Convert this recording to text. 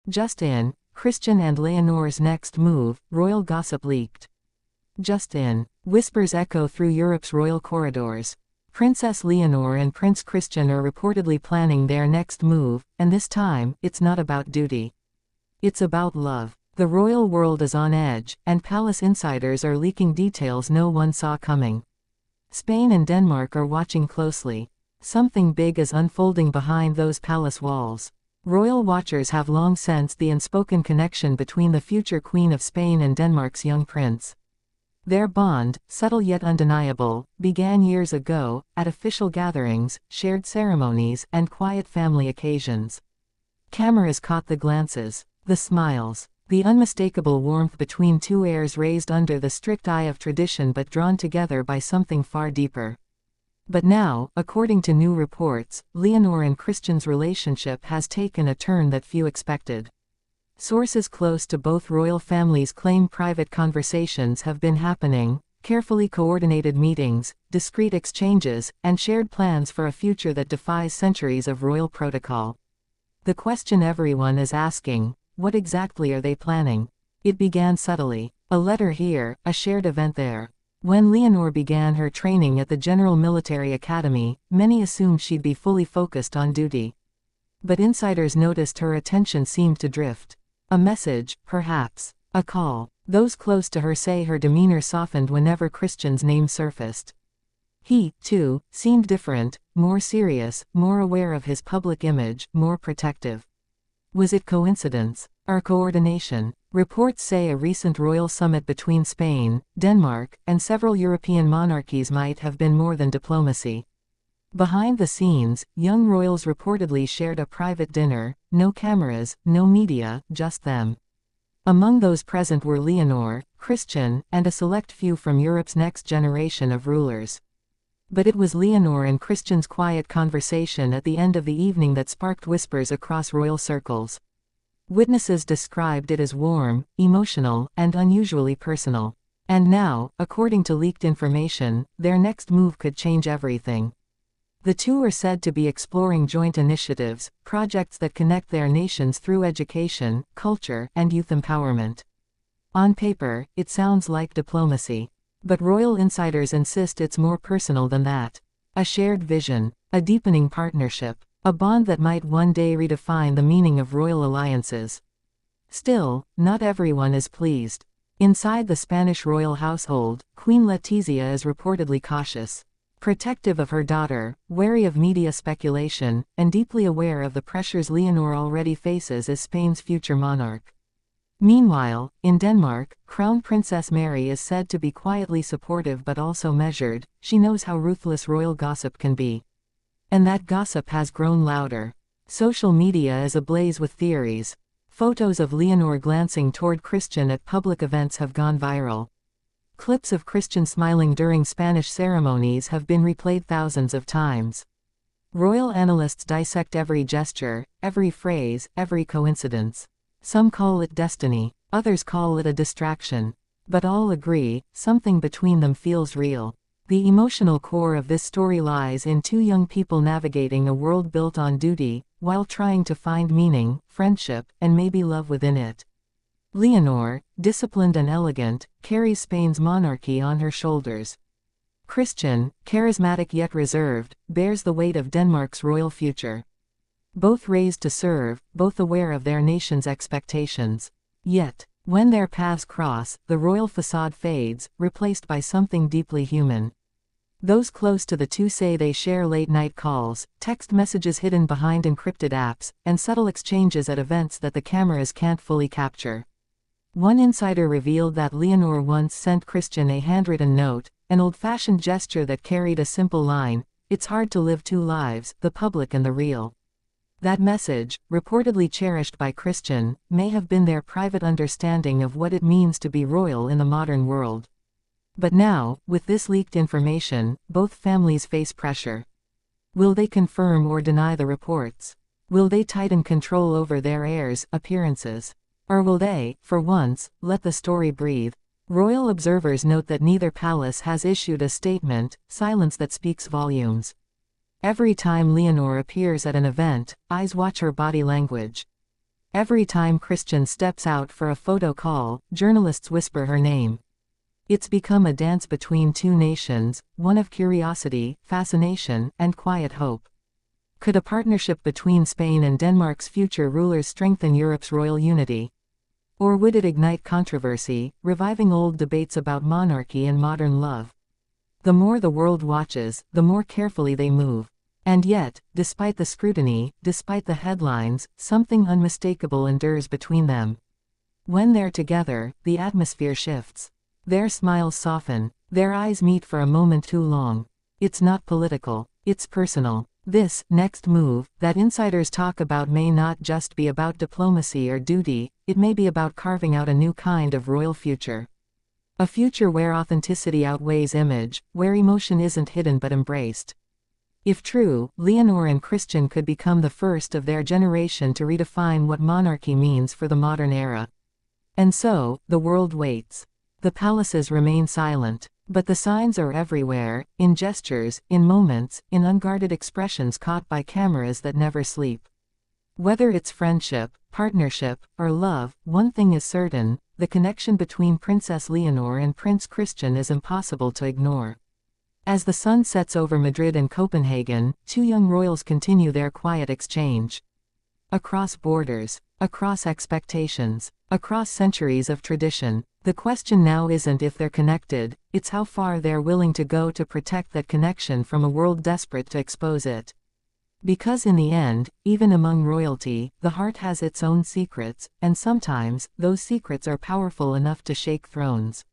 Just in, Christian and Leonor's next move, royal gossip leaked. Just in, whispers echo through Europe's royal corridors. Princess Leonor and Prince Christian are reportedly planning their next move, and this time, it's not about duty. It's about love. The royal world is on edge, and palace insiders are leaking details no one saw coming. Spain and Denmark are watching closely. Something big is unfolding behind those palace walls. Royal watchers have long sensed the unspoken connection between the future Queen of Spain and Denmark's young prince. Their bond, subtle yet undeniable, began years ago, at official gatherings, shared ceremonies, and quiet family occasions. Cameras caught the glances, the smiles, the unmistakable warmth between two heirs raised under the strict eye of tradition but drawn together by something far deeper. But now, according to new reports, Leonor and Christian's relationship has taken a turn that few expected. Sources close to both royal families claim private conversations have been happening, carefully coordinated meetings, discreet exchanges, and shared plans for a future that defies centuries of royal protocol. The question everyone is asking: what exactly are they planning? It began subtly. A letter here, a shared event there. When Leonor began her training at the General Military Academy, many assumed she'd be fully focused on duty. But insiders noticed her attention seemed to drift. A message, perhaps. A call. Those close to her say her demeanor softened whenever Christian's name surfaced. He, too, seemed different, more serious, more aware of his public image, more protective. Was it coincidence? Or coordination? Reports say a recent royal summit between Spain, Denmark, and several European monarchies might have been more than diplomacy. Behind the scenes, young royals reportedly shared a private dinner, no cameras, no media, just them. Among those present were Leonor, Christian, and a select few from Europe's next generation of rulers. But it was Leonor and Christian's quiet conversation at the end of the evening that sparked whispers across royal circles. Witnesses described it as warm, emotional, and unusually personal. And now, according to leaked information, their next move could change everything. The two are said to be exploring joint initiatives, projects that connect their nations through education, culture, and youth empowerment. On paper, it sounds like diplomacy. But royal insiders insist it's more personal than that. A shared vision, a deepening partnership, a bond that might one day redefine the meaning of royal alliances. Still, not everyone is pleased. Inside the Spanish royal household, Queen Letizia is reportedly cautious. Protective of her daughter, wary of media speculation, and deeply aware of the pressures Leonor already faces as Spain's future monarch. Meanwhile, in Denmark, Crown Princess Mary is said to be quietly supportive but also measured. She knows how ruthless royal gossip can be. And that gossip has grown louder. Social media is ablaze with theories. Photos of Leonor glancing toward Christian at public events have gone viral. Clips of Christian smiling during Spanish ceremonies have been replayed thousands of times. Royal analysts dissect every gesture, every phrase, every coincidence. Some call it destiny, others call it a distraction. But all agree, something between them feels real. The emotional core of this story lies in two young people navigating a world built on duty, while trying to find meaning, friendship, and maybe love within it. Leonor, disciplined and elegant, carries Spain's monarchy on her shoulders. Christian, charismatic yet reserved, bears the weight of Denmark's royal future. Both raised to serve, both aware of their nation's expectations. Yet, when their paths cross, the royal facade fades, replaced by something deeply human. Those close to the two say they share late-night calls, text messages hidden behind encrypted apps, and subtle exchanges at events that the cameras can't fully capture. One insider revealed that Leonor once sent Christian a handwritten note, an old-fashioned gesture that carried a simple line: "It's hard to live two lives, the public and the real." That message, reportedly cherished by Christian, may have been their private understanding of what it means to be royal in the modern world. But now, with this leaked information, both families face pressure. Will they confirm or deny the reports? Will they tighten control over their heirs' appearances? Or will they, for once, let the story breathe? Royal observers note that neither palace has issued a statement, silence that speaks volumes. Every time Leonor appears at an event, eyes watch her body language. Every time Christian steps out for a photo call, journalists whisper her name. It's become a dance between two nations, one of curiosity, fascination, and quiet hope. Could a partnership between Spain and Denmark's future rulers strengthen Europe's royal unity? Or would it ignite controversy, reviving old debates about monarchy and modern love? The more the world watches, the more carefully they move. And yet, despite the scrutiny, despite the headlines, something unmistakable endures between them. When they're together, the atmosphere shifts. Their smiles soften, their eyes meet for a moment too long. It's not political, it's personal. This next move that insiders talk about may not just be about diplomacy or duty, it may be about carving out a new kind of royal future. A future where authenticity outweighs image, where emotion isn't hidden but embraced. If true, Leonor and Christian could become the first of their generation to redefine what monarchy means for the modern era. And so, the world waits. The palaces remain silent. But the signs are everywhere, in gestures, in moments, in unguarded expressions caught by cameras that never sleep. Whether it's friendship, partnership, or love, one thing is certain: the connection between Princess Leonor and Prince Christian is impossible to ignore. As the sun sets over Madrid and Copenhagen, two young royals continue their quiet exchange. Across borders, across expectations, across centuries of tradition, the question now isn't if they're connected, it's how far they're willing to go to protect that connection from a world desperate to expose it. Because in the end, even among royalty, the heart has its own secrets, and sometimes, those secrets are powerful enough to shake thrones.